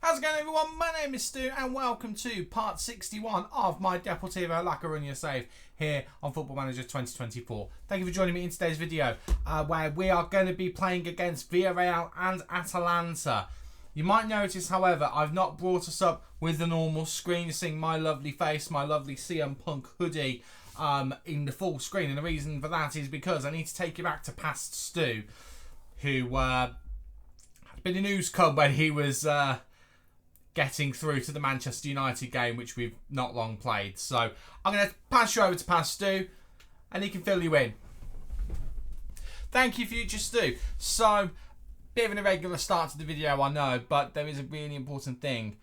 How's it going, everyone? My name is Stu and welcome to part 61 of my Deportivo La Coruña save here on Football Manager 2024. Thank you for joining me in today's video where we are going to be playing against Villarreal and Atalanta. You might notice, however, I've not brought us up with the normal screen, seeing my lovely face, my lovely CM Punk hoodie in the full screen. And the reason for that is because I need to take you back to past Stu, who had been a news cub when he was getting through to the Manchester United game, which we've not long played. So I'm going to pass you over to past Stu, and he can fill you in. Thank you, future Stu. So, bit of an irregular start to the video, I know, but there is a really important thing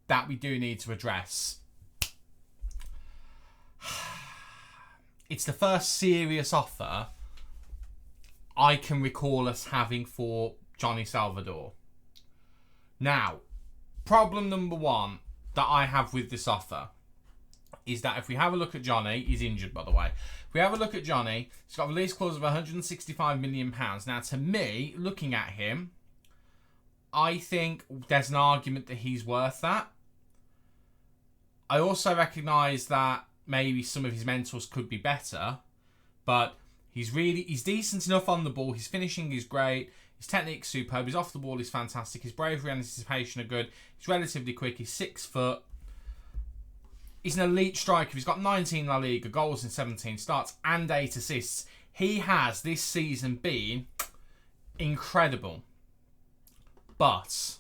that we do need to address. It's the first serious offer I can recall us having for Johnny Salvador. Now, problem number one that I have with this offer is that if we have a look at Johnny, he's injured, by the way. If we have a look at Johnny, he's got a release clause of £165 million. Now, to me, looking at him, I think there's an argument that he's worth that. I also recognise that maybe some of his mentors could be better, but he's decent enough on the ball. His finishing is great. His technique's superb. His off the ball is fantastic. His bravery and anticipation are good. He's relatively quick. He's 6 foot. He's an elite striker. He's got 19 La Liga goals in 17 starts and 8 assists. He has this season been incredible. But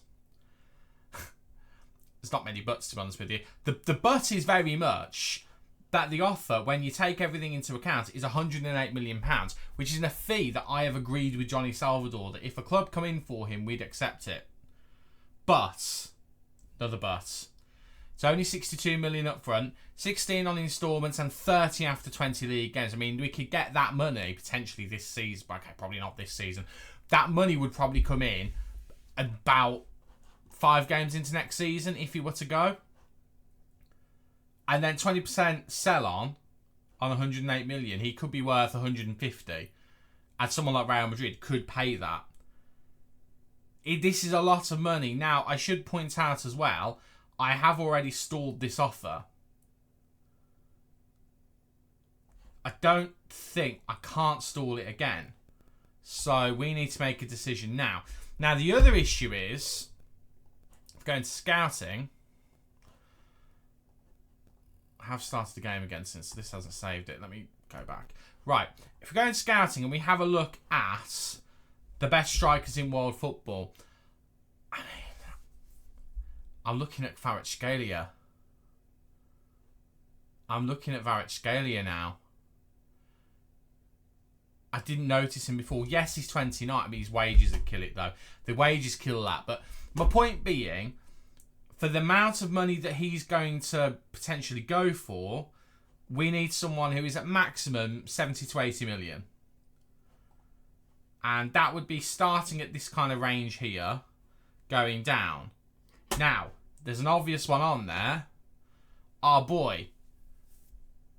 there's not many buts, to be honest with you. The but is very much that the offer, when you take everything into account, is £108 million, which is a fee that I have agreed with Johnny Salvador, that if a club come in for him, we'd accept it. But, another but, it's only £62 million up front, 16 on instalments and 30 after 20 league games. I mean, we could get that money potentially this season, but okay, probably not this season. That money would probably come in about 5 games into next season if he were to go. And then 20% sell on 108 million. He could be worth 150. And someone like Real Madrid could pay that. This is a lot of money. Now, I should point out as well, I have already stalled this offer. I can't stall it again. So we need to make a decision now. Now, the other issue is, going to scouting, I have started the game again since this hasn't saved it. Let me go back. Right. If we go in scouting and we have a look at the best strikers in world football, I mean, I'm looking at Kvaratskhelia. Now. I didn't notice him before. Yes, he's 29. I mean, his wages would kill it, though. The wages kill that. But my point being, for the amount of money that he's going to potentially go for, we need someone who is at maximum 70 to 80 million. And that would be starting at this kind of range here, going down. Now, there's an obvious one on there. Our boy,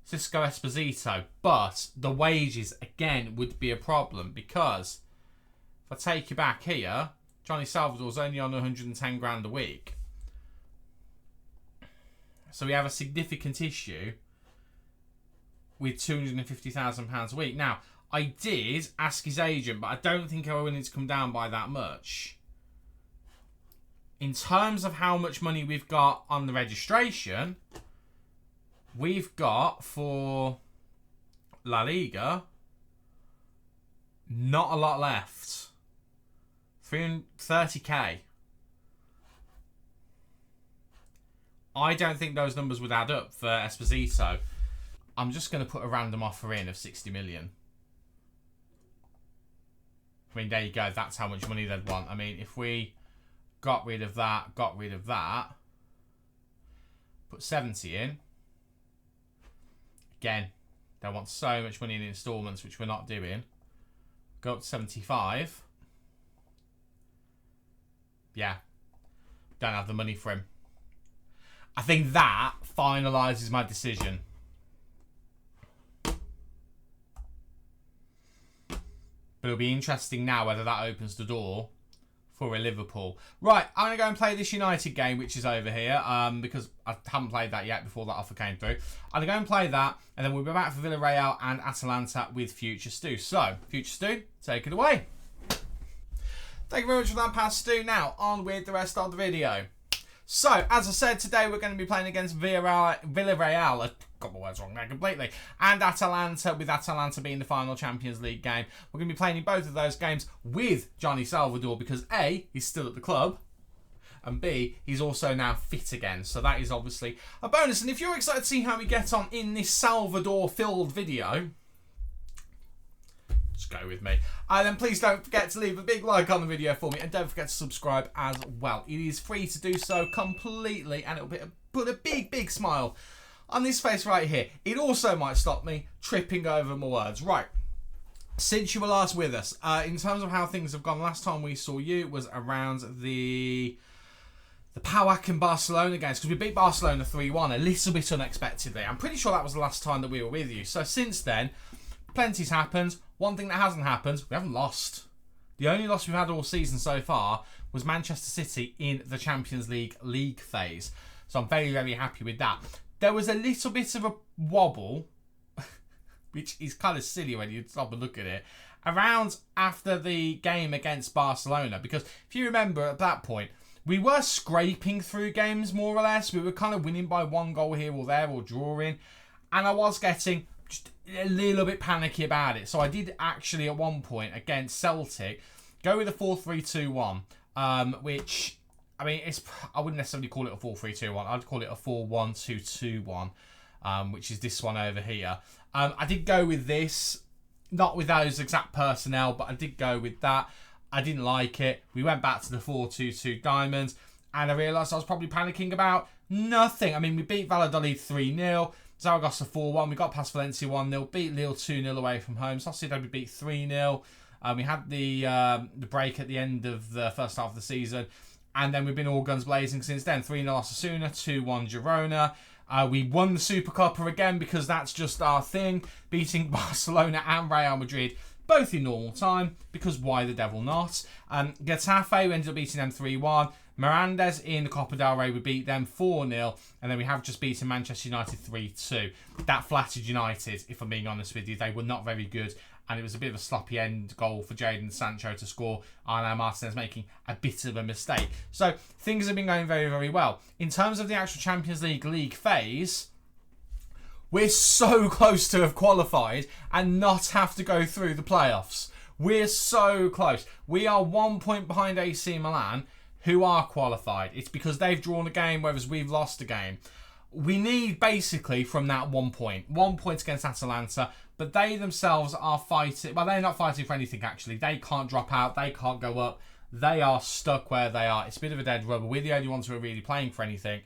Cisco Esposito. But the wages, again, would be a problem, because if I take you back here, Johnny Salvador's only on 110 grand a week. So we have a significant issue with £250,000 a week. Now, I did ask his agent, but I don't think I willing to come down by that much. In terms of how much money we've got on the registration, we've got for La Liga not a lot left. 330k. I don't think those numbers would add up for Esposito. I'm just going to put a random offer in of 60 million. I mean, there you go. That's how much money they'd want. I mean, if we got rid of that, put 70 in. Again, they want so much money in instalments, which we're not doing. Go up to 75. Yeah. Don't have the money for him. I think that finalises my decision. But it'll be interesting now whether that opens the door for a Liverpool. Right, I'm going to go and play this United game, which is over here, because I haven't played that yet before that offer came through. I'm going to go and play that, and then we'll be back for Villarreal and Atalanta with Future Stu. So, Future Stu, take it away. Thank you very much for that, Past Stu. Now, on with the rest of the video. So, as I said, today we're going to be playing against Villarreal. I got my words wrong there completely. And Atalanta, with Atalanta being the final Champions League game. We're going to be playing in both of those games with Johnny Salvador because A, he's still at the club, and B, he's also now fit again. So that is obviously a bonus. And if you're excited to see how we get on in this Salvador-filled video, just go with me. Then please don't forget to leave a big like on the video for me, and don't forget to subscribe as well. It is free to do so completely, and it'll put a big smile on this face right here. It also might stop me tripping over my words. Right, since you were last with us, in terms of how things have gone, last time we saw you was around the PAOK and Barcelona games, because we beat Barcelona 3-1 a little bit unexpectedly. I'm pretty sure that was the last time that we were with you. So since then, plenty's happened. One thing that hasn't happened, we haven't lost. The only loss we've had all season so far was Manchester City in the Champions League phase. So I'm very happy with that. There was a little bit of a wobble, which is kind of silly when you stop and look at it, around after the game against Barcelona. Because if you remember at that point, we were scraping through games more or less. We were kind of winning by one goal here or there or drawing. And I was getting just a little bit panicky about it. So I did actually at one point against Celtic go with a 4-3-2-1, which, I mean, I wouldn't necessarily call it a 4-3-2-1. I'd call it a 4-1-2-2-1, which is this one over here. I did go with this, not with those exact personnel, but I did go with that. I didn't like it. We went back to the 4-2-2 diamonds, and I realised I was probably panicking about nothing. I mean, we beat Valladolid 3-0, Zaragoza 4-1, we got past Valencia 1-0, beat Lille 2-0 away from home, Sociedad we beat 3-0. We had the break at the end of the first half of the season, and then we've been all guns blazing since then. 3-0 Osasuna, 2-1 Girona. We won the Super Cup again because that's just our thing, beating Barcelona and Real Madrid both in normal time, because why the devil not? Getafe, we ended up beating them 3-1. Mirandes in the Copa del Rey, we beat them 4-0. And then we have just beaten Manchester United 3-2. That flattered United, if I'm being honest with you. They were not very good, and it was a bit of a sloppy end goal for Jadon Sancho to score. Arnau Martinez making a bit of a mistake. So things have been going very well. In terms of the actual Champions League phase, we're so close to have qualified and not have to go through the playoffs. We're so close. We are 1 point behind AC Milan, who are qualified. It's because they've drawn a game, whereas we've lost a game. We need basically from that 1 point. 1 point against Atalanta, but they themselves are fighting. Well, they're not fighting for anything, actually. They can't drop out. They can't go up. They are stuck where they are. It's a bit of a dead rubber. We're the only ones who are really playing for anything.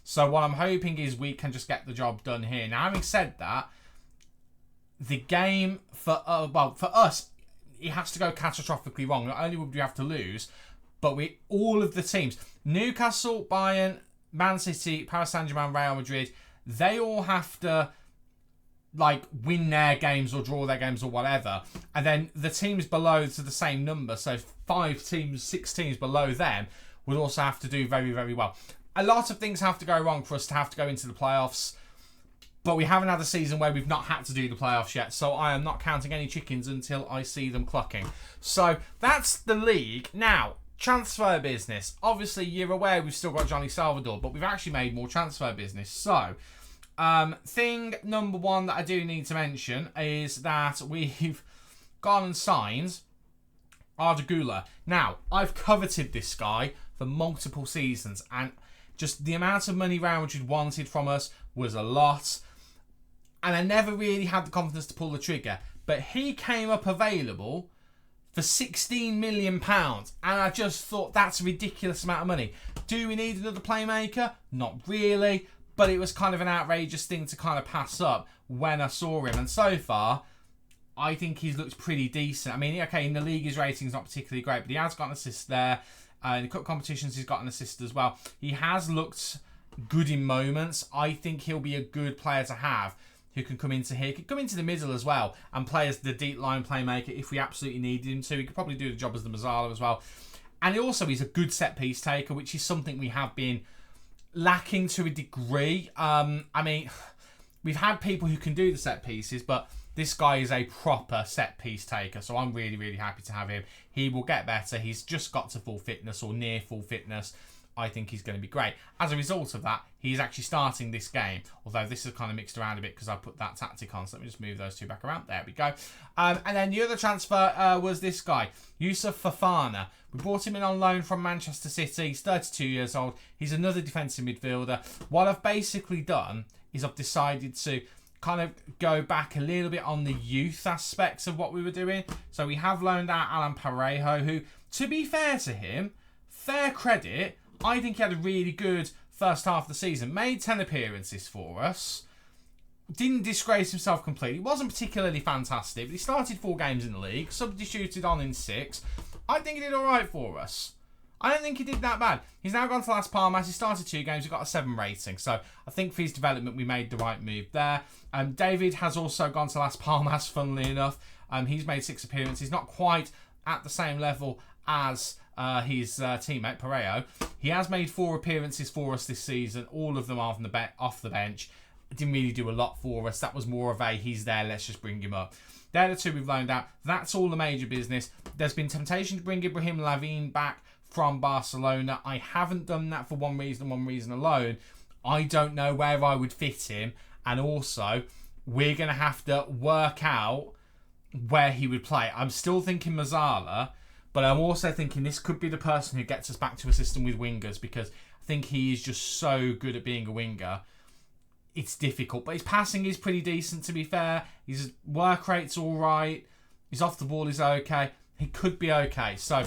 So what I'm hoping is we can just get the job done here. Now, having said that, the game for us, it has to go catastrophically wrong. Not only would we have to lose, but all of the teams, Newcastle, Bayern, Man City, Paris Saint-Germain, Real Madrid, they all have to win their games or draw their games or whatever. And then the teams below to the same number, so 5 teams, 6 teams below them, would also have to do very well. A lot of things have to go wrong for us to have to go into the playoffs, but we haven't had a season where we've not had to do the playoffs yet, so I am not counting any chickens until I see them clucking. So that's the league. Now, transfer business. Obviously, you're aware we've still got Johnny Salvador, but we've actually made more transfer business. So, thing number one that I do need to mention is that we've gone and signed Arda Güler. Now, I've coveted this guy for multiple seasons, and just the amount of money Real Madrid wanted from us was a lot. And I never really had the confidence to pull the trigger. But he came up available for £16 million. And I just thought that's a ridiculous amount of money. Do we need another playmaker? Not really. But it was kind of an outrageous thing to kind of pass up when I saw him. And so far, I think he's looked pretty decent. I mean, okay, in the league his rating's not particularly great, but he has got an assist there. In the cup competitions, he's got an assist as well. He has looked good in moments. I think he'll be a good player to have who can come into here, can come into the middle as well and play as the deep line playmaker if we absolutely needed him to. He could probably do the job as the Mazzala as well. And also he's a good set-piece taker, which is something we have been lacking to a degree. I mean, we've had people who can do the set pieces, but this guy is a proper set-piece taker, so I'm really, really happy to have him. He will get better. He's just got to full fitness or near full fitness. I think he's going to be great. As a result of that, he's actually starting this game, although this is kind of mixed around a bit because I put that tactic on, so let me just move those two back around. There we go. And then the other transfer was this guy, Yusuf Fofana. We brought him in on loan from Manchester City. He's 32 years old. He's another defensive midfielder. What I've basically done is I've decided to kind of go back a little bit on the youth aspects of what we were doing. So we have loaned out Alan Parejo, who, to be fair to him, fair credit, I think he had a really good first half of the season. Made 10 appearances for us. Didn't disgrace himself completely. Wasn't particularly fantastic, but he started 4 games in the league. Substituted on in 6. I think he did alright for us. I don't think he did that bad. He's now gone to Las Palmas. He started 2 games. He got a 7 rating. So I think for his development, we made the right move there. David has also gone to Las Palmas, funnily enough. He's made 6 appearances. Not quite at the same level as his teammate, Parejo. He has made 4 appearances for us this season. All of them off the bench. Didn't really do a lot for us. That was more of a, he's there, let's just bring him up. They're the 2 we've loaned out. That's all the major business. There's been temptation to bring Ibrahim Lavine back from Barcelona. I haven't done that for one reason alone. I don't know where I would fit him. And also, we're going to have to work out where he would play. I'm still thinking Mazzala, but I'm also thinking this could be the person who gets us back to a system with wingers, because I think he is just so good at being a winger. It's difficult, but his passing is pretty decent, to be fair. His work rate's all right. His off the ball is okay. He could be okay. So,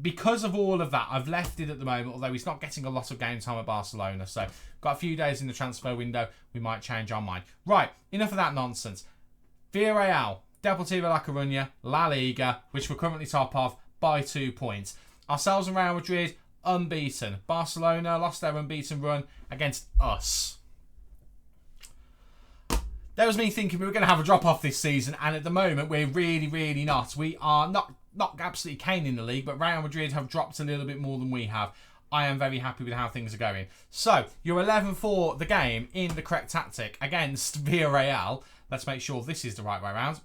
because of all of that, I've left it at the moment, although he's not getting a lot of game time at Barcelona. So, got a few days in the transfer window. We might change our mind. Right, enough of that nonsense. Villarreal, Deportivo La Coruña, La Liga, which we're currently top of by 2 points. Ourselves and Real Madrid, unbeaten. Barcelona lost their unbeaten run against us. There was me thinking we were going to have a drop-off this season, and at the moment, we're really, really not. We are not absolutely caning the league, but Real Madrid have dropped a little bit more than we have. I am very happy with how things are going. So, your 11 for the game in the correct tactic against Villarreal. Let's make sure this is the right way around.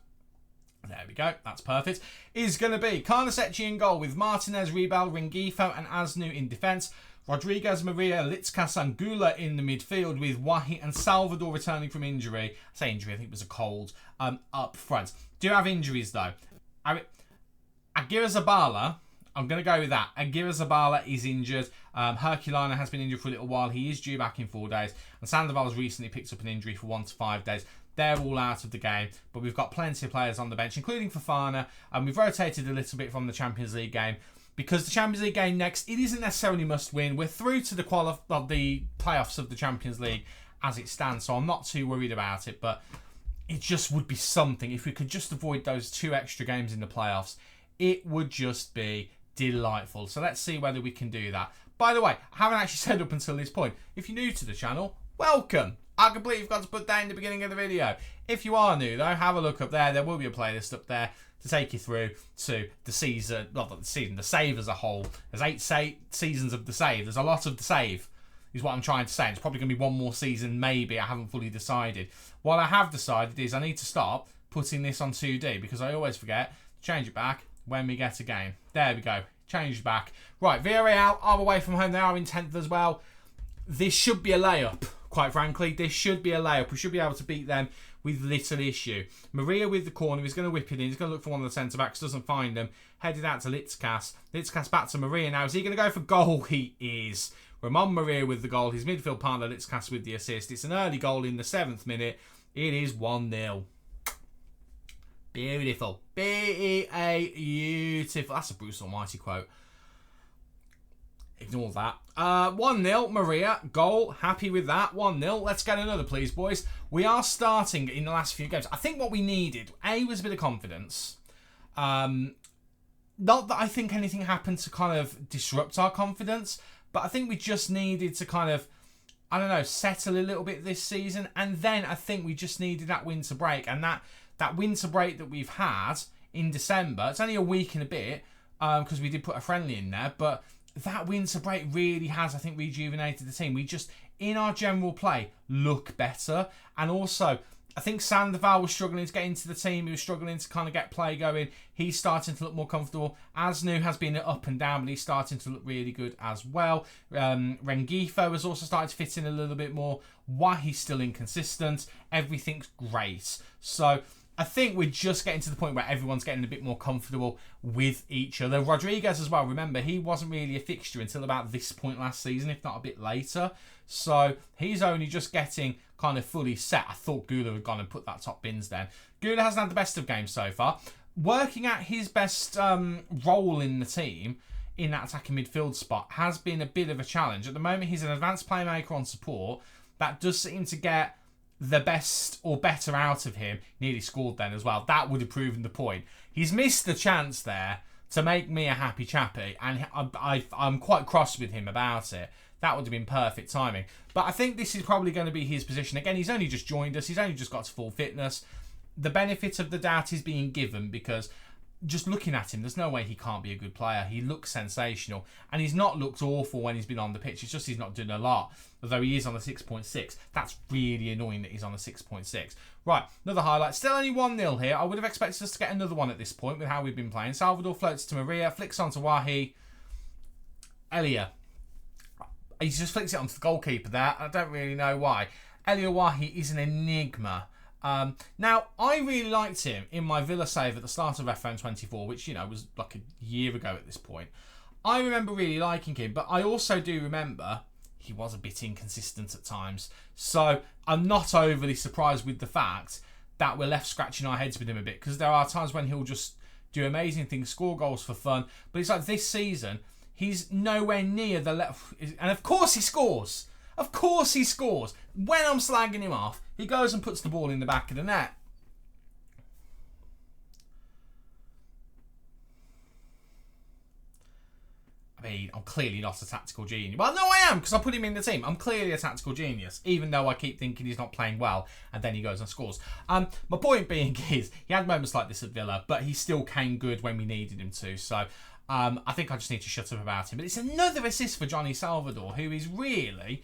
There we go. That's perfect. Is going to be Carnesecchi in goal with Martinez, Rebel, Rengifo and Asnu in defence. Rodriguez, Maria, Litskas and Gula in the midfield with Wahi and Salvador returning from injury. I say injury, I think it was a cold, up front. Do have injuries though. Aguirre Zabala, I'm going to go with that. Aguirre Zabala is injured. Herculano has been injured for a little while. He is due back in 4 days. And Sandoval's recently picked up an injury for 1 to 5 days. They're all out of the game, but we've got plenty of players on the bench, including Fofana. And we've rotated a little bit from the Champions League game, because the Champions League game next, it isn't necessarily must win. We're through to the playoffs of the Champions League as it stands, so I'm not too worried about it, but it just would be something. If we could just avoid those 2 extra games in the playoffs, it would just be delightful. So let's see whether we can do that. By the way, I haven't actually said up until this point, if you're new to the channel, welcome. I completely forgot to put that in the beginning of the video. If you are new though, have a look up there. There will be a playlist up there to take you through to the season, the save as a whole. There's 8 seasons of the save. There's a lot of the save, is what I'm trying to say. It's probably going to be 1 more season, maybe. I haven't fully decided. What I have decided is I need to stop putting this on 2D, because I always forget to change it back when we get a game. There we go. Change back. Right, Villarreal are away from home. They are in 10th as well. This should be a layup, quite frankly. This should be a layup. We should be able to beat them with little issue. Maria with the corner. He's going to whip it in. He's going to look for one of the centre-backs. Doesn't find him. Headed out to Litskas. Litskas back to Maria now. Is he going to go for goal? He is. Ramon Maria with the goal. His midfield partner Litskas with the assist. It's an early goal in the 7th minute. It is 1-0. Beautiful. Beautiful. That's a Bruce Almighty quote. Ignore that. 1-0, Maria. Goal. Happy with that. 1-0. Let's get another, please, boys. We are starting in the last few games. I think what we needed, A, was a bit of confidence. Not that I think anything happened to kind of disrupt our confidence, but I think we just needed to kind of, I don't know, settle a little bit this season. And then I think we just needed that winter break. And that winter break that we've had in December, it's only a week and a bit, because we did put a friendly in there, but that winter break really has, I think, rejuvenated the team. We just, in our general play, look better. And also, I think Sandoval was struggling to get into the team. He was struggling to kind of get play going. He's starting to look more comfortable. Asnu has been up and down, but he's starting to look really good as well. Rengifo has also started to fit in a little bit more. Why he's still inconsistent. Everything's great. So I think we're just getting to the point where everyone's getting a bit more comfortable with each other. Rodriguez as well, remember, he wasn't really a fixture until about this point last season, if not a bit later. So he's only just getting kind of fully set. I thought Gula had gone and put that top bins then. Gula hasn't had the best of games so far. Working at his best role in the team, in that attacking midfield spot, has been a bit of a challenge. At the moment, he's an advanced playmaker on support. That does seem to get the best or better out of him. Nearly scored then as well. That would have proven the point. He's missed the chance there to make me a happy chappy, and I'm quite cross with him about it. That would have been perfect timing. But I think this is probably going to be his position. Again, he's only just joined us. He's only just got to full fitness. The benefit of the doubt is being given because just looking at him, there's no way he can't be a good player. He looks sensational. And he's not looked awful when he's been on the pitch. It's just he's not doing a lot. Although he is on the 6.6. That's really annoying that he's on the 6.6. Right, another highlight. Still only 1-0 here. I would have expected us to get another one at this point with how we've been playing. Salvador floats to Maria. Flicks onto Wahi. Elia. He just flicks it onto the goalkeeper there. I don't really know why. Elia Wahi is an enigma. Now, I really liked him in my Villa save at the start of FM24, which, was like a year ago at this point. I remember really liking him, but I also do remember he was a bit inconsistent at times. So I'm not overly surprised with the fact that we're left scratching our heads with him a bit, because there are times when he'll just do amazing things, score goals for fun. But it's like this season, he's nowhere near the level. And of course he scores. Of course he scores. When I'm slagging him off, he goes and puts the ball in the back of the net. I mean, I'm clearly not a tactical genius. Well, no, I am, because I put him in the team. I'm clearly a tactical genius, even though I keep thinking he's not playing well, and then he goes and scores. My point being is, he had moments like this at Villa, but he still came good when we needed him to. So I think I just need to shut up about him. But it's another assist for Johnny Salvador, who is really,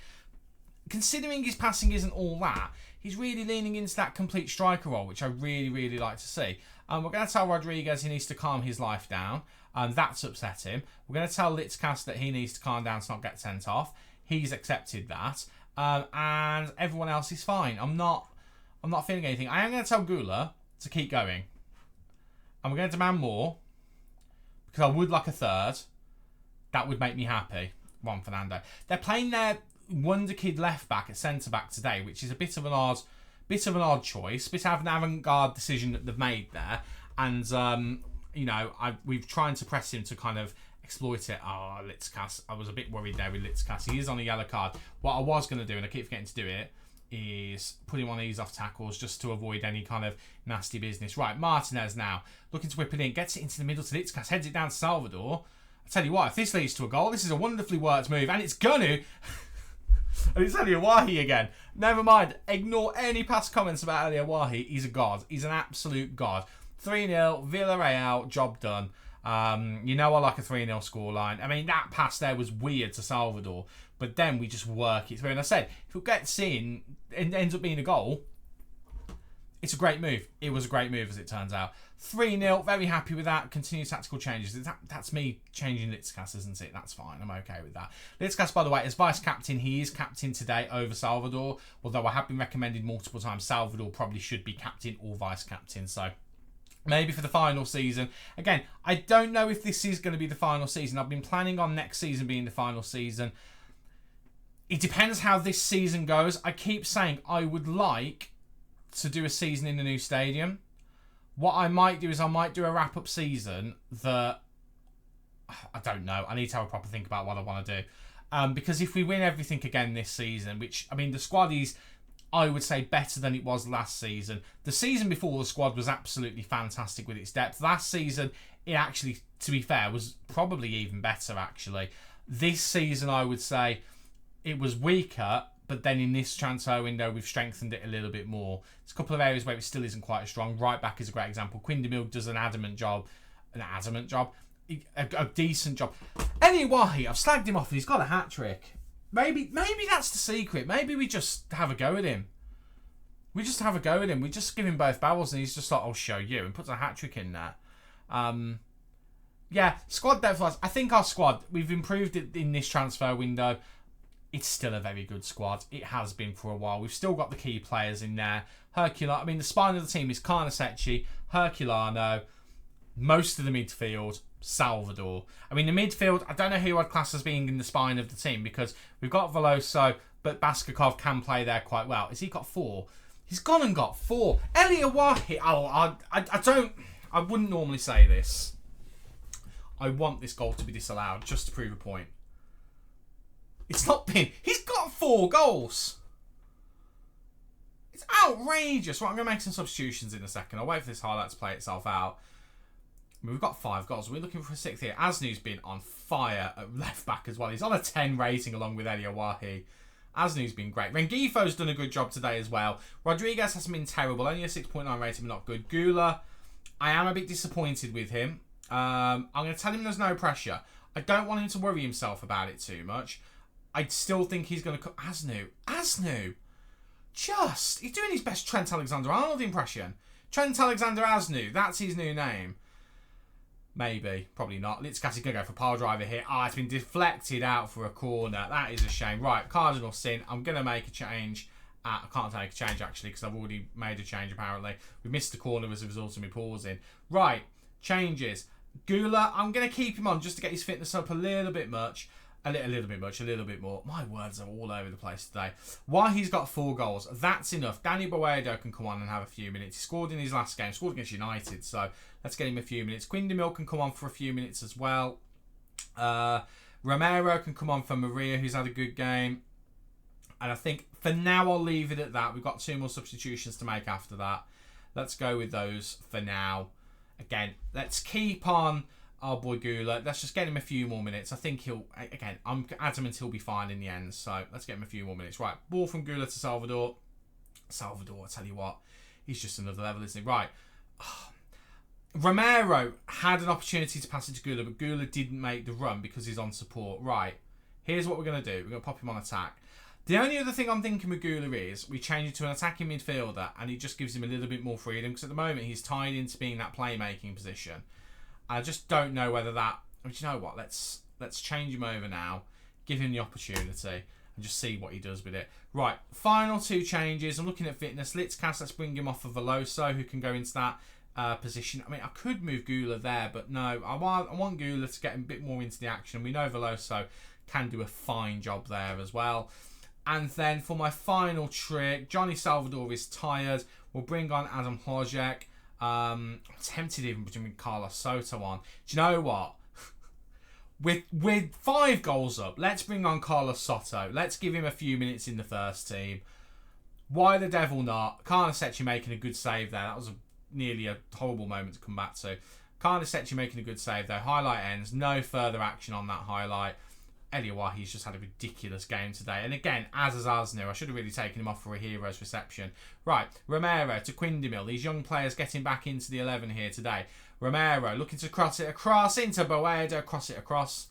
considering his passing isn't all that, he's really leaning into that complete striker role, which I really, really like to see. We're going to tell Rodriguez he needs to calm his life down. That's upset him. We're going to tell Litzkas that he needs to calm down to not get sent off. He's accepted that. And everyone else is fine. I'm not feeling anything. I am going to tell Gula to keep going. And we're going to demand more, because I would like a third. That would make me happy. Juan Fernando. They're playing their wonder kid left back at centre back today, which is a bit of an odd choice, bit of an avant-garde decision that they've made there, and we've tried to press him to kind of exploit it. Litzkas, I was a bit worried there with Litzkas. He is on a yellow card. What I was going to do, and I keep forgetting to do it, is put him on ease off tackles just to avoid any kind of nasty business. Right, Martinez now looking to whip it in, gets it into the middle to Litzkas, heads it down to Salvador. I tell you what, if this leads to a goal, this is a wonderfully worked move, and it's gonna. And it's Elia Wahi again. Never mind. Ignore any past comments about Elia Wahi. He's a god. He's an absolute god. 3-0. Villarreal. Job done. I like a 3-0 scoreline. I mean, that pass there was weird to Salvador. But then we just work it through. And I said, if it gets in and ends up being a goal, it's a great move. It was a great move, as it turns out. 3-0. Very happy with that. Continued tactical changes. That's me changing Litzkas, isn't it? That's fine. I'm okay with that. Litzkas, by the way, as vice-captain, he is captain today over Salvador. Although I have been recommended multiple times, Salvador probably should be captain or vice-captain. So maybe for the final season. Again, I don't know if this is going to be the final season. I've been planning on next season being the final season. It depends how this season goes. I keep saying I would like to do a season in the new stadium. What I might do is I might do a wrap-up season that, I don't know, I need to have a proper think about what I want to do. Because if we win everything again this season, which, I mean, the squad is, I would say, better than it was last season. The season before, the squad was absolutely fantastic with its depth. Last season, it actually, to be fair, was probably even better, actually. This season, I would say, it was weaker, but then in this transfer window, we've strengthened it a little bit more. There's a couple of areas where it still isn't quite as strong. Right back is a great example. Quindamilk does an adamant job. a decent job. Anyway, I've slagged him off. He's got a hat-trick. Maybe that's the secret. Maybe we just have a go at him. We just give him both barrels and he's just like, I'll show you, and puts a hat-trick in there. Yeah, squad depth-wise, I think our squad, we've improved it in this transfer window. It's still a very good squad. It has been for a while. We've still got the key players in there. The spine of the team is Carnesecchi, Herculano, most of the midfield, Salvador. I mean, the midfield, I don't know who I'd class as being in the spine of the team, because we've got Veloso, but Baskakov can play there quite well. Has he got 4? He's gone and got 4. Eliawahi, I wouldn't normally say this. I want this goal to be disallowed just to prove a point. It's not been. He's got 4 goals. It's outrageous. Right, I'm going to make some substitutions in a second. I'll wait for this highlight to play itself out. I mean, we've got 5 goals. We're looking for a 6th here. Asnu's been on fire at left back as well. He's on a 10 rating along with Eliawahi. Asnu's been great. Rengifo's done a good job today as well. Rodriguez hasn't been terrible. Only a 6.9 rating, but not good. Gula, I am a bit disappointed with him. I'm going to tell him there's no pressure. I don't want him to worry himself about it too much. I still think he's going to... Asnu! He's doing his best Trent Alexander-Arnold impression. Trent Alexander-Asnu, that's his new name. Maybe. Probably not. Litskasi's going to go for pile driver here. It's been deflected out for a corner. That is a shame. Right, cardinal sin. I'm going to make a change. I can't make a change, actually, because I've already made a change, apparently. We missed the corner as a result of me pausing. Right, changes. Gula, I'm going to keep him on just to get his fitness up a little bit much. A little bit more. My words are all over the place today. Why he's got 4 goals, that's enough. Danny Boedo can come on and have a few minutes. He scored in his last game, scored against United, so let's get him a few minutes. Quindamil can come on for a few minutes as well. Romero can come on for Maria, who's had a good game. And I think for now I'll leave it at that. We've got 2 more substitutions to make after that. Let's go with those for now. Again, let's keep on our boy Gula. Let's just get him a few more minutes. I think I'm adamant he'll be fine in the end. So let's get him a few more minutes. Right, ball from Gula to Salvador. Salvador, I tell you what, he's just another level, isn't he? Right. Romero had an opportunity to pass it to Gula, but Gula didn't make the run because he's on support. Right, here's what we're going to do. We're going to pop him on attack. The only other thing I'm thinking with Gula is we change it to an attacking midfielder and it just gives him a little bit more freedom, because at the moment he's tied into being that playmaking position. I just don't know whether that... But you know what? Let's change him over now, give him the opportunity, and just see what he does with it. Right, final 2 changes. I'm looking at fitness. Litzkas, let's bring him off of Veloso, who can go into that position. I mean, I could move Gula there, but no. I want Gula to get a bit more into the action. We know Veloso can do a fine job there as well. And then for my final trick, Johnny Salvador is tired. We'll bring on Adam Hlojek. I'm tempted even to bring Carlos Soto on. Do you know what? With 5 goals up, let's bring on Carlos Soto. Let's give him a few minutes in the first team. Why the devil not? Carnesecchi making a good save there. That was nearly a horrible moment to come back to. Carnesecchi making a good save though. Highlight ends. No further action on that highlight. Eliawahi's just had a ridiculous game today. And again, as is Asnu, I should have really taken him off for a hero's reception. Right, Romero to Quindamil. These young players getting back into the 11 here today. Romero looking to cross it across into Boedo. Cross it across.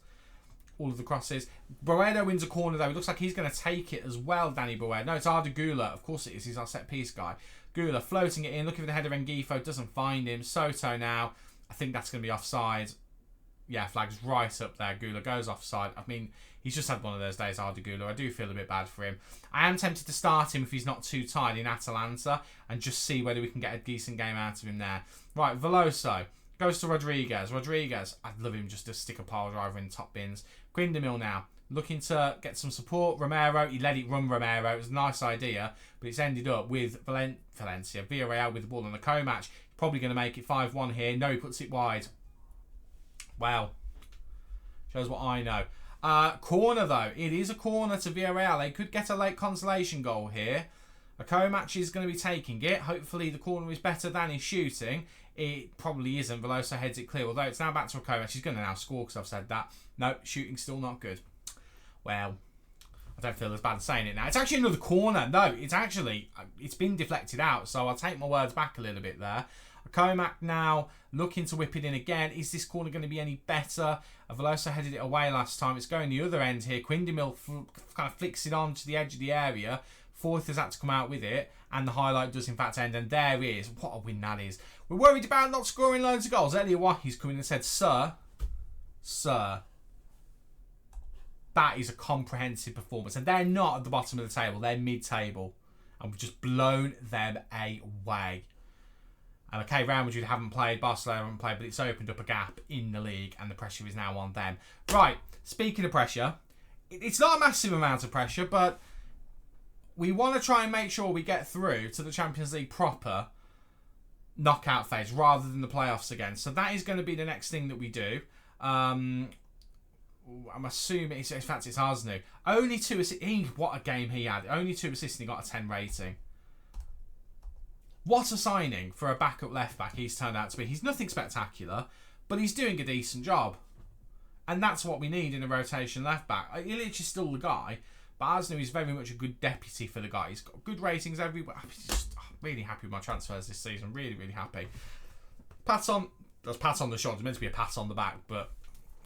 All of the crosses. Boedo wins a corner though. It looks like he's going to take it as well, Danny Boedo. No, it's Arda Gula. Of course it is. He's our set piece guy. Gula floating it in. Looking for the header. Rengifo doesn't find him. Soto now. I think that's going to be offside. Yeah, flag's right up there. Gula goes offside. I mean, he's just had one of those days, Arda Gula. I do feel a bit bad for him. I am tempted to start him if he's not too tired in Atalanta and just see whether we can get a decent game out of him there. Right, Veloso goes to Rodriguez. I'd love him just to stick a pile driver in the top bins. Quindamil now, looking to get some support. Romero, he let it run Romero. It was a nice idea, but it's ended up with Valencia. Villarreal with the ball on the co-match. Probably going to make it 5-1 here. No, he puts it wide. Wow. Shows what I know. Corner, though. It is a corner to Villarreal. They could get a late consolation goal here. A co-match is going to be taking it. Hopefully the corner is better than his shooting. It probably isn't. Veloso heads it clear. Although it's now back to a co-match. He's going to now score because I've said that. No, shooting's still not good. Well, I don't feel as bad as saying it now. It's actually another corner. No, it's been deflected out. So I'll take my words back a little bit there. A Comac now looking to whip it in again. Is this corner going to be any better? Veloso headed it away last time. It's going the other end here. Quindimill kind of flicks it on to the edge of the area. Fourth has had to come out with it, and the highlight does in fact end, and there he is. What a win that is. We're worried about not scoring loads of goals. Elliot Wahi's come in and said, Sir, that is a comprehensive performance. And they're not at the bottom of the table. They're mid-table. And we've just blown them away. And okay, Real Madrid haven't played, Barcelona haven't played, but it's opened up a gap in the league, and the pressure is now on them. Right, speaking of pressure, it's not a massive amount of pressure, but we want to try and make sure we get through to the Champions League proper knockout phase rather than the playoffs again. So that is going to be the next thing that we do. I'm assuming, in fact, it's Arsenal. Only 2 assists. What a game he had. Only 2 assists and he got a 10 rating. What a signing for a backup left-back he's turned out to be. He's nothing spectacular, but he's doing a decent job. And that's what we need in a rotation left-back. Ilic is still the guy, but Arsenal is very much a good deputy for the guy. He's got good ratings everywhere. I'm just really happy with my transfers this season. Really, really happy. That's pat on the shoulder. It's meant to be a pat on the back, but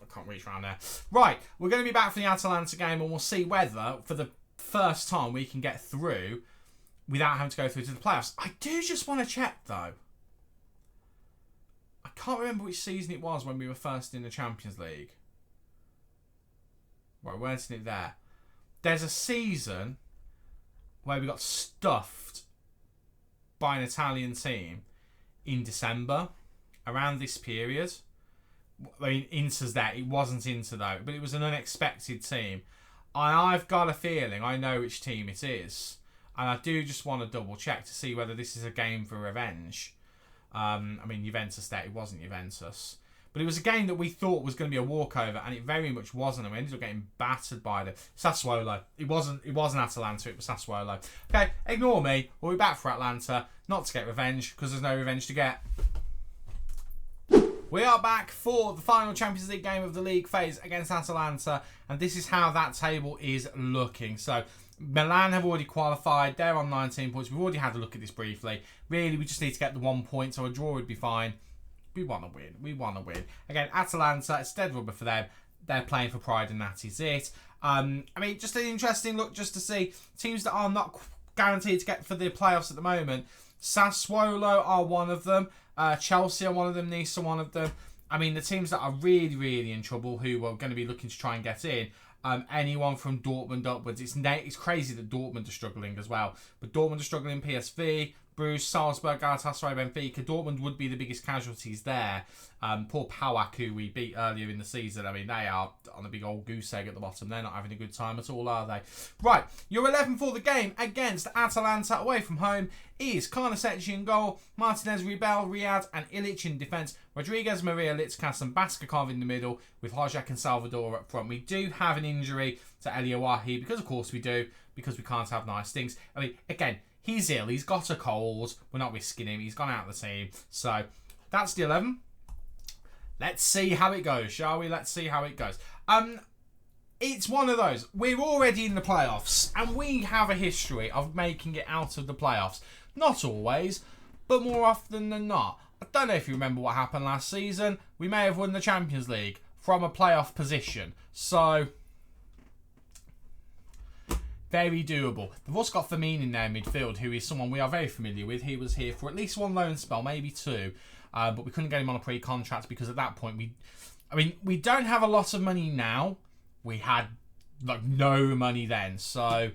I can't reach around there. Right, we're going to be back for the Atalanta game, and we'll see whether, for the first time, we can get through without having to go through to the playoffs. I do just want to check, though. I can't remember which season it was when we were first in the Champions League. Right, where's it there? There's a season where we got stuffed by an Italian team in December, around this period. I mean, Inter's there. It wasn't Inter, though, but it was an unexpected team. And I've got a feeling I know which team it is. And I do just want to double check to see whether this is a game for revenge. I mean, Juventus there. It wasn't Juventus. But it was a game that we thought was going to be a walkover, and it very much wasn't. And we ended up getting battered by the Sassuolo. It wasn't Atalanta, it was Sassuolo. Okay, ignore me. We'll be back for Atlanta. Not to get revenge, because there's no revenge to get. We are back for the final Champions League game of the league phase against Atalanta, and this is how that table is looking. So Milan have already qualified. They're on 19 points. We've already had a look at this briefly. Really, we just need to get the 1 point, so a draw would be fine. We want to win. We want to win. Again, Atalanta, it's dead rubber for them. They're playing for pride, and that is it. I mean, just an interesting look just to see teams that are not guaranteed to get for the playoffs at the moment. Sassuolo are one of them. Chelsea are one of them. Nice are one of them. I mean, the teams that are really, really in trouble, who are going to be looking to try and get in, anyone from Dortmund upwards. It's crazy that Dortmund are struggling as well. But Dortmund are struggling, PSV, Bruges, Salzburg, Galatasaray, Benfica. Dortmund would be the biggest casualties there. Poor Pawak, who we beat earlier in the season. I mean, they are on a big old goose egg at the bottom. They're not having a good time at all, are they? Right, your 11 for the game against Atalanta away from home is Karnaseci in goal, Martinez, Ribel, Riyad and Ilic in defence, Rodriguez, Maria, Litzkas and Baskakov in the middle with Hojak and Salvador up front. We do have an injury to Elia Wahi, because of course we do, because we can't have nice things. I mean, again, he's ill, he's got a cold, we're not risking him, he's gone out of the team. So, that's the 11. Let's see how it goes, shall we? Let's see how it goes. It's one of those. We're already in the playoffs, and we have a history of making it out of the playoffs. Not always, but more often than not. I don't know if you remember what happened last season. We may have won the Champions League from a playoff position. So, very doable. They've also got Firmino in their midfield, who is someone we are very familiar with. He was here for at least one loan spell, maybe two. But we couldn't get him on a pre-contract because at that point, we don't have a lot of money now. We had like no money then. So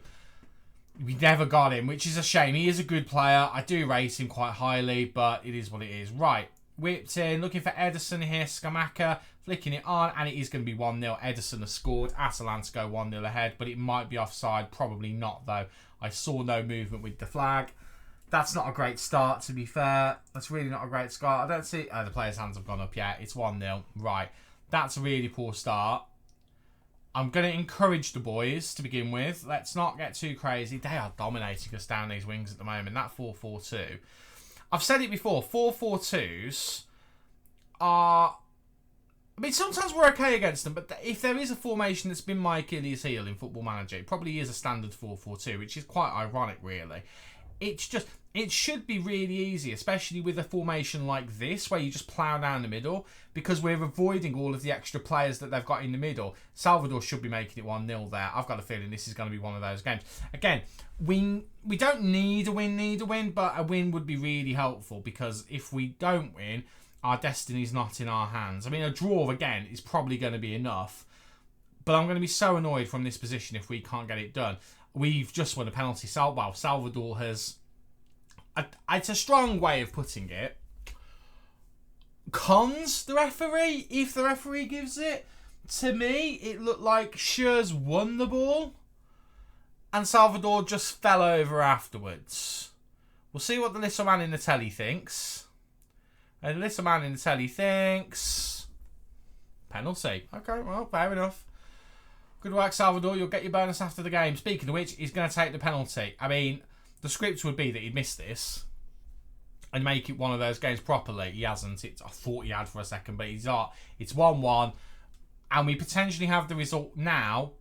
we never got him, which is a shame. He is a good player. I do rate him quite highly, but it is what it is. Right. Whipped in, looking for Ederson here. Skamaka flicking it on, and it is going to be 1-0. Ederson has scored. Atalanta go 1-0 ahead, but it might be offside. Probably not, though. I saw no movement with the flag. That's not a great start, to be fair. That's really not a great start. I don't see... the players' hands have gone up yet. It's 1-0. Right. That's a really poor start. I'm going to encourage the boys to begin with. Let's not get too crazy. They are dominating us down these wings at the moment. That 4-4-2. I've said it before. 4-4-2s are... I mean, sometimes we're okay against them, but if there is a formation that's been my Achilles heel in Football Manager, it probably is a standard 4-4-2, which is quite ironic, really. It should be really easy, especially with a formation like this, where you just plough down the middle, because we're avoiding all of the extra players that they've got in the middle. Salvador should be making it 1-0 there. I've got a feeling this is going to be one of those games. Again, we don't need a win, but a win would be really helpful, because if we don't win, our destiny's not in our hands. I mean, a draw, again, is probably going to be enough, but I'm going to be so annoyed from this position if we can't get it done. We've just won a penalty. Salvador has... It's a strong way of putting it. Cons the referee, if the referee gives it. To me, it looked like Schürrle won the ball and Salvador just fell over afterwards. We'll see what the little man in the telly thinks. And the little man in the telly thinks... penalty. Okay, well, fair enough. Good work, Salvador. You'll get your bonus after the game. Speaking of which, he's going to take the penalty. I mean... the script would be that he'd miss this and make it one of those games properly. He hasn't. I thought he had for a second, but he's not. It's 1-1. And we potentially have the result now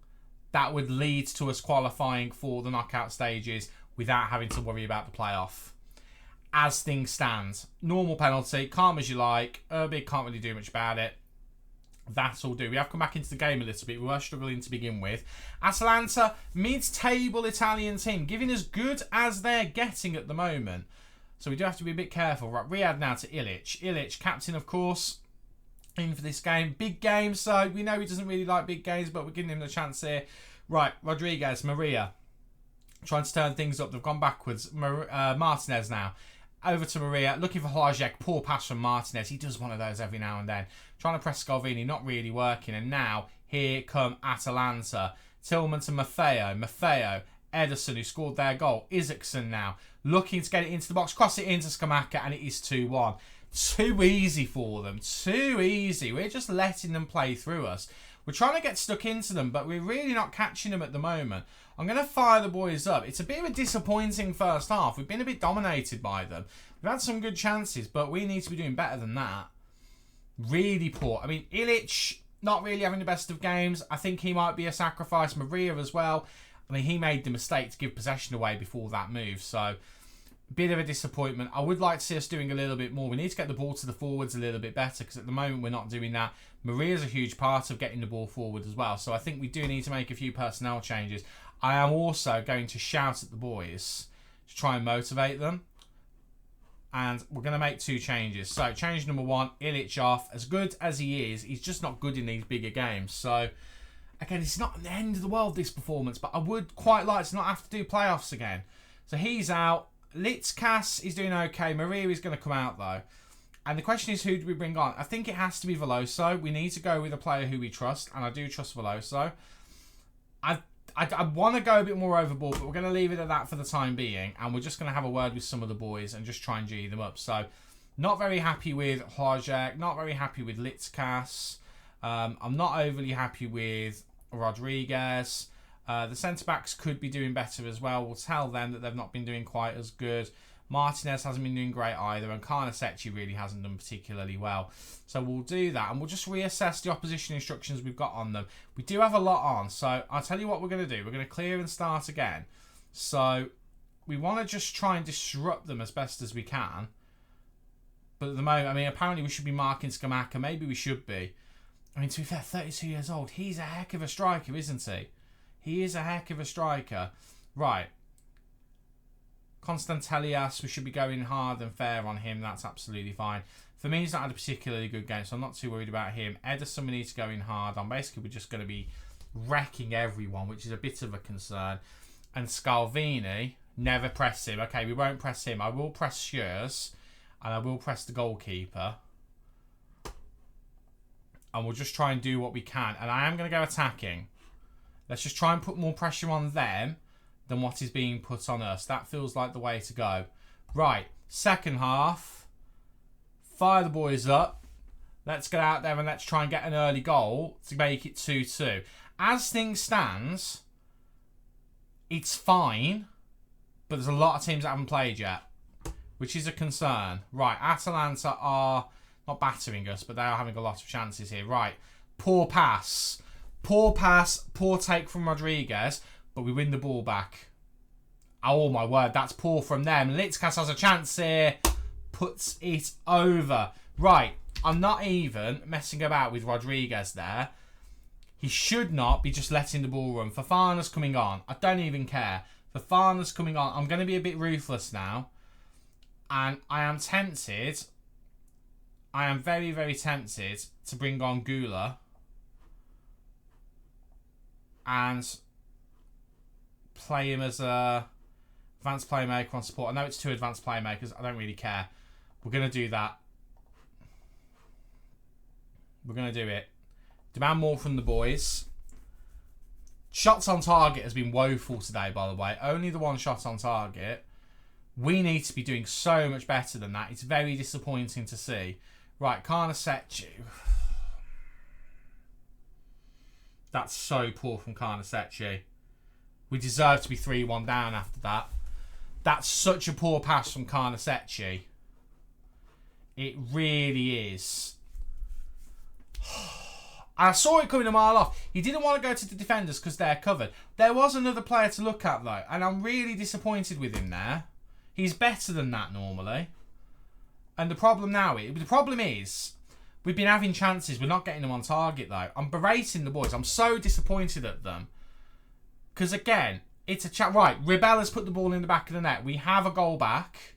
that would lead to us qualifying for the knockout stages without having to worry about the playoff. As things stand, normal penalty, calm as you like. Urbig can't really do much about it. That'll do. We have come back into the game a little bit. We were struggling to begin with. Atalanta, mid-table Italian team, giving as good as they're getting at the moment. So we do have to be a bit careful. Right, Riyad now to Ilic. Ilic, captain, of course, in for this game. Big game, so we know he doesn't really like big games, but we're giving him the chance here. Right, Rodriguez, Maria, trying to turn things up. They've gone backwards. Martinez now. Over to Maria, looking for Hlajek. Poor pass from Martinez. He does one of those every now and then. Trying to press Scalvini, not really working. And now, here come Atalanta. Tillman to Maffeo. Ederson, who scored their goal. Isaacson now, looking to get it into the box. Cross it into Scamacca, and it is 2-1. Too easy for them. Too easy. We're just letting them play through us. We're trying to get stuck into them, but we're really not catching them at the moment. I'm going to fire the boys up. It's a bit of a disappointing first half. We've been a bit dominated by them. We've had some good chances, but we need to be doing better than that. Really poor. I mean, Ilic, not really having the best of games. I think he might be a sacrifice. Maria as well. I mean, he made the mistake to give possession away before that move. So, bit of a disappointment. I would like to see us doing a little bit more. We need to get the ball to the forwards a little bit better, because at the moment we're not doing that. Maria's a huge part of getting the ball forward as well. So I think we do need to make a few personnel changes. I am also going to shout at the boys to try and motivate them. And we're going to make 2 changes. So change number 1, Ilic off. As good as he is, he's just not good in these bigger games. So again, it's not the end of the world, this performance, but I would quite like to not have to do playoffs again. So he's out. Litzkas is doing okay. Maria is going to come out though. And the question is, who do we bring on? I think it has to be Veloso. We need to go with a player who we trust, and I do trust Veloso. I want to go a bit more overboard, but we're going to leave it at that for the time being, and we're just going to have a word with some of the boys and just try and G them up. So, not very happy with Hlajek, not very happy with Litzkas. I'm not overly happy with Rodriguez. The centre-backs could be doing better as well. We'll tell them that they've not been doing quite as good. Martinez hasn't been doing great either, and Karnasechi really hasn't done particularly well. So we'll do that, and we'll just reassess the opposition instructions we've got on them. We do have a lot on, so I'll tell you what we're going to do. We're going to clear and start again. So we want to just try and disrupt them as best as we can. But at the moment, I mean, apparently we should be marking Scamacca. Maybe we should be. I mean, to be fair, 32 years old. He's a heck of a striker, isn't he? He is a heck of a striker. Right. Constantelias, we should be going hard and fair on him. That's absolutely fine. For me, he's not had a particularly good game, so I'm not too worried about him. Ederson, we need to go in hard on. Basically, we're just going to be wrecking everyone, which is a bit of a concern. And Scalvini, never press him. Okay, we won't press him. I will press Schürrle, and I will press the goalkeeper. And we'll just try and do what we can. And I am going to go attacking. Let's just try and put more pressure on them than what is being put on us. That feels like the way to go. Right, second half. Fire the boys up. Let's get out there and let's try and get an early goal to make it 2-2. As things stands, it's fine, but there's a lot of teams that haven't played yet, which is a concern. Right, Atalanta are not battering us, but they are having a lot of chances here. Right, poor pass. Poor pass, poor take from Rodriguez, but we win the ball back. Oh, my word. That's poor from them. Litzkas has a chance here. Puts it over. Right. I'm not even messing about with Rodriguez there. He should not be just letting the ball run. Fofana's coming on. I don't even care. Fofana's coming on. I'm going to be a bit ruthless now. And I am tempted. I am very, very tempted to bring on Gula. And play him as a advanced playmaker on support. I know it's 2 advanced playmakers. I don't really care. We're going to do that. We're going to do it. Demand more from the boys. Shots on target has been woeful today, by the way. Only the 1 shot on target. We need to be doing so much better than that. It's very disappointing to see. Right, Carnesecchi. That's so poor from Carnesecchi. We deserve to be 3-1 down after that. That's such a poor pass from Carnesecchi. It really is. I saw it coming a mile off. He didn't want to go to the defenders because they're covered. There was another player to look at, though, and I'm really disappointed with him there. He's better than that normally. And the problem is, we've been having chances. We're not getting them on target, though. I'm berating the boys. I'm so disappointed at them. Because, again, it's a chat. Right, Ribella's put the ball in the back of the net. We have a goal back.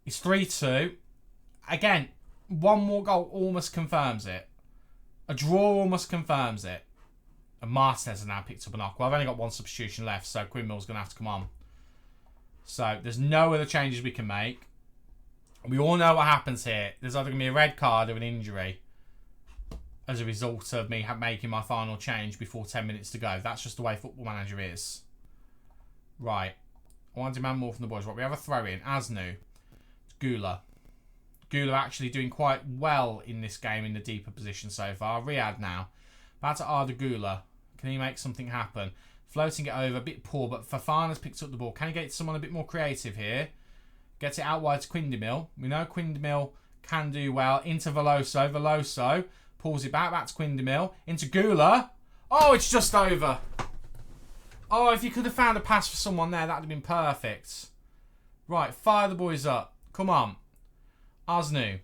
It's 3-2. Again, 1 more goal almost confirms it. A draw almost confirms it. And Martinez has now picked up a knock. Well, I've only got 1 substitution left, so Quinmill's going to have to come on. So, there's no other changes we can make. We all know what happens here. There's either going to be a red card or an injury as a result of me making my final change before 10 minutes to go. That's just the way Football Manager is. Right. I want to demand more from the boys. Right, we have a throw-in. Asnu. Gula. Gula actually doing quite well in this game in the deeper position so far. Riyadh now. Back to Arda Gula. Can he make something happen? Floating it over. A bit poor, but Fofana's picked up the ball. Can he get someone a bit more creative here? Gets it out wide to Quindamill. We know Quindamill can do well. Into Veloso. Veloso pulls it back to Quindamill. Into Gula. Oh, it's just over. Oh, if you could have found a pass for someone there, that would have been perfect. Right, fire the boys up. Come on. Asnu.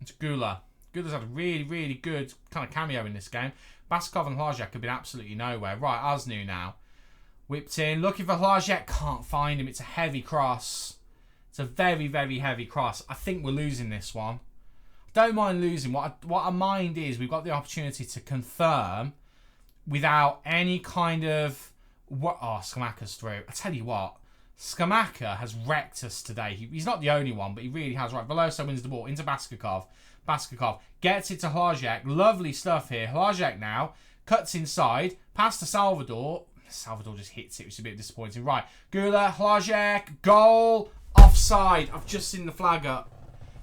Into Gula. Gula's had a really, really good kind of cameo in this game. Baskov and Hlajek have been absolutely nowhere. Right, Asnu now. Whipped in. Looking for Hlajek. Can't find him. It's a heavy cross. It's a very, very heavy cross. I think we're losing this one. Don't mind losing. What I mind is we've got the opportunity to confirm without any kind of... Skamaka's through. I tell you what. Skamaka has wrecked us today. He's not the only one, but he really has. Right, Veloso wins the ball into Baskakov. Baskakov gets it to Hlajek. Lovely stuff here. Hlajek now cuts inside. Pass to Salvador. Salvador just hits it, which is a bit disappointing. Right, Gula, Hlajek, goal. Offside. I've just seen the flag up.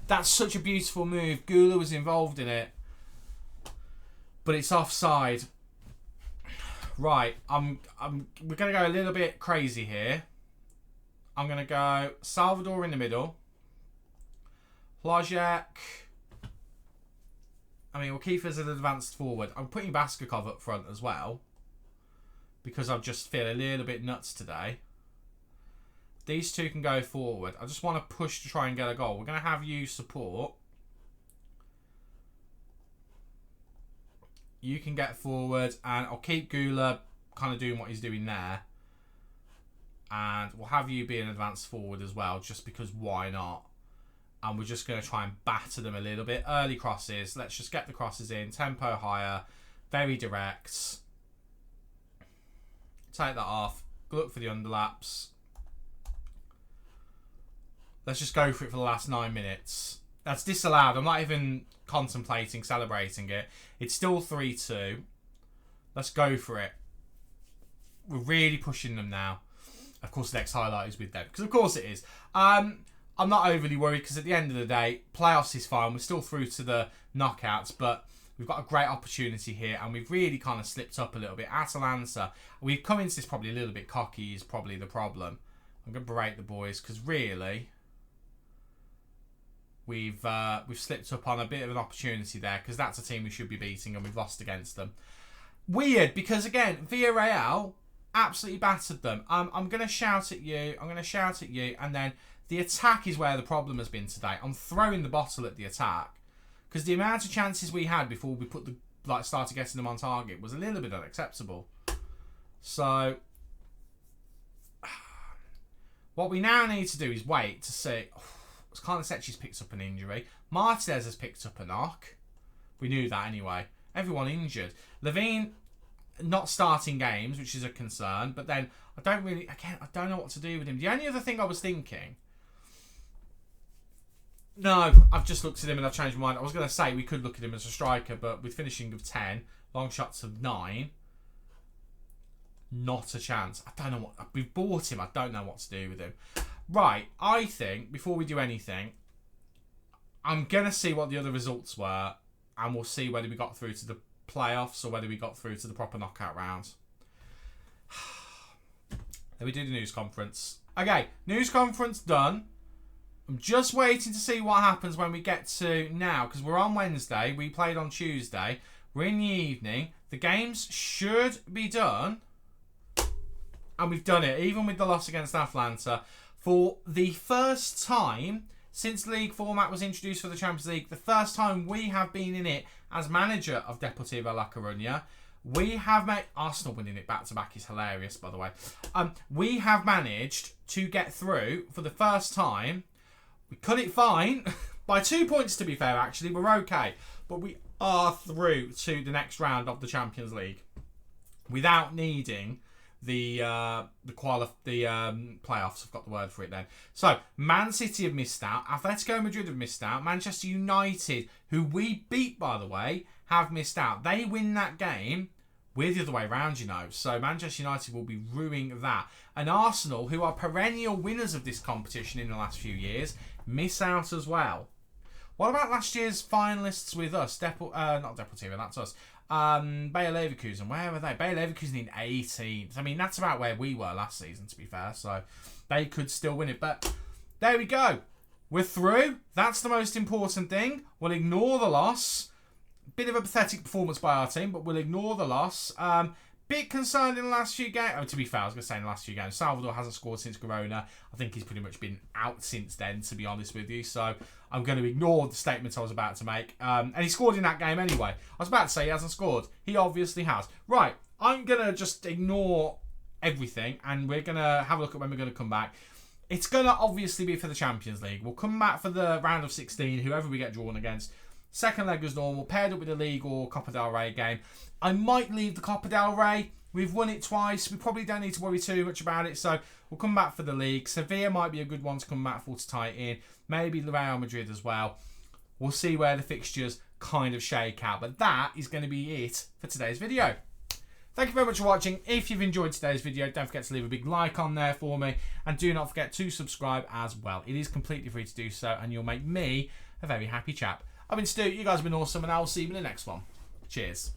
That's such a beautiful move. Gula was involved in it. But it's offside. Right. We're going to go a little bit crazy here. I'm going to go Salvador in the middle. Hlajek. I mean, we'll keep as an advanced forward. I'm putting Baskakov up front as well. Because I just feel a little bit nuts today. These two can go forward. I just want to push to try and get a goal. We're going to have you support. You can get forward. And I'll keep Gula kind of doing what he's doing there. And we'll have you be an advanced forward as well. Just because why not? And we're just going to try and batter them a little bit. Early crosses. Let's just get the crosses in. Tempo higher. Very direct. Take that off. Look for the underlaps. Let's just go for it for the last 9 minutes. That's disallowed. I'm not even contemplating celebrating it. It's still 3-2. Let's go for it. We're really pushing them now. Of course, the next highlight is with them. Because of course it is. I'm not overly worried because at the end of the day, playoffs is fine. We're still through to the knockouts. But we've got a great opportunity here. And we've really kind of slipped up a little bit. Atalanta. We've come into this probably a little bit cocky is probably the problem. I'm going to berate the boys because really... We've slipped up on a bit of an opportunity there because that's a team we should be beating and we've lost against them. Weird because, again, Villarreal absolutely battered them. I'm going to shout at you. And then the attack is where the problem has been today. I'm throwing the bottle at the attack. Because the amount of chances we had before we put started getting them on target was a little bit unacceptable. So, what we now need to do is wait to see. Karnasecchi's picked up an injury. Martinez has picked up a knock. We knew that anyway. Everyone injured. Levine not starting games, which is a concern. But then, I don't know what to do with him. The only other thing I was thinking... No, I've just looked at him and I've changed my mind. I was going to say we could look at him as a striker, but with finishing of 10, long shots of 9, not a chance. I don't know what... We've bought him. I don't know what to do with him. Right, I think, before we do anything, I'm going to see what the other results were, and we'll see whether we got through to the playoffs or whether we got through to the proper knockout rounds. Then we do the news conference. Okay, news conference done. I'm just waiting to see what happens when we get to now, because we're on Wednesday. We played on Tuesday. We're in the evening. The games should be done. And we've done it, even with the loss against Atalanta. For the first time since league format was introduced for the Champions League, the first time we have been in it as manager of Deportivo La Coruña. We have made... Arsenal winning it back-to-back is hilarious, by the way. We have managed to get through for the first time... We cut it fine, by 2 points to be fair actually, we're okay. But we are through to the next round of the Champions League without needing the playoffs. I've got the word for it then. So, Man City have missed out, Atletico Madrid have missed out, Manchester United, who we beat by the way, have missed out. They win that game. We're the other way around, you know. So Manchester United will be ruining that. And Arsenal, who are perennial winners of this competition in the last few years, miss out as well. What about last year's finalists with us? Not Deportivo, that's us. Bayer Leverkusen, where were they? Bayer Leverkusen in 18th. I mean, that's about where we were last season, to be fair. So they could still win it. But there we go. We're through. That's the most important thing. We'll ignore the loss. Bit of a pathetic performance by our team, but we'll ignore the loss. Bit concerned in the last few games. Oh, to be fair, I was going to say in the last few games, Salvador hasn't scored since Corona. I think he's pretty much been out since then, to be honest with you. So I'm going to ignore the statement I was about to make. And he scored in that game anyway. I was about to say he hasn't scored. He obviously has. Right, I'm going to just ignore everything, and we're going to have a look at when we're going to come back. It's going to obviously be for the Champions League. We'll come back for the round of 16, whoever we get drawn against. Second leg was normal, paired up with a League or Copa del Rey game. I might leave the Copa del Rey. We've won it twice. We probably don't need to worry too much about it. So we'll come back for the League. Sevilla might be a good one to come back for to tie it in. Maybe Real Madrid as well. We'll see where the fixtures kind of shake out. But that is going to be it for today's video. Thank you very much for watching. If you've enjoyed today's video, don't forget to leave a big like on there for me. And do not forget to subscribe as well. It is completely free to do so, and you'll make me a very happy chap. I've been Stu, you guys have been awesome, and I'll see you in the next one. Cheers.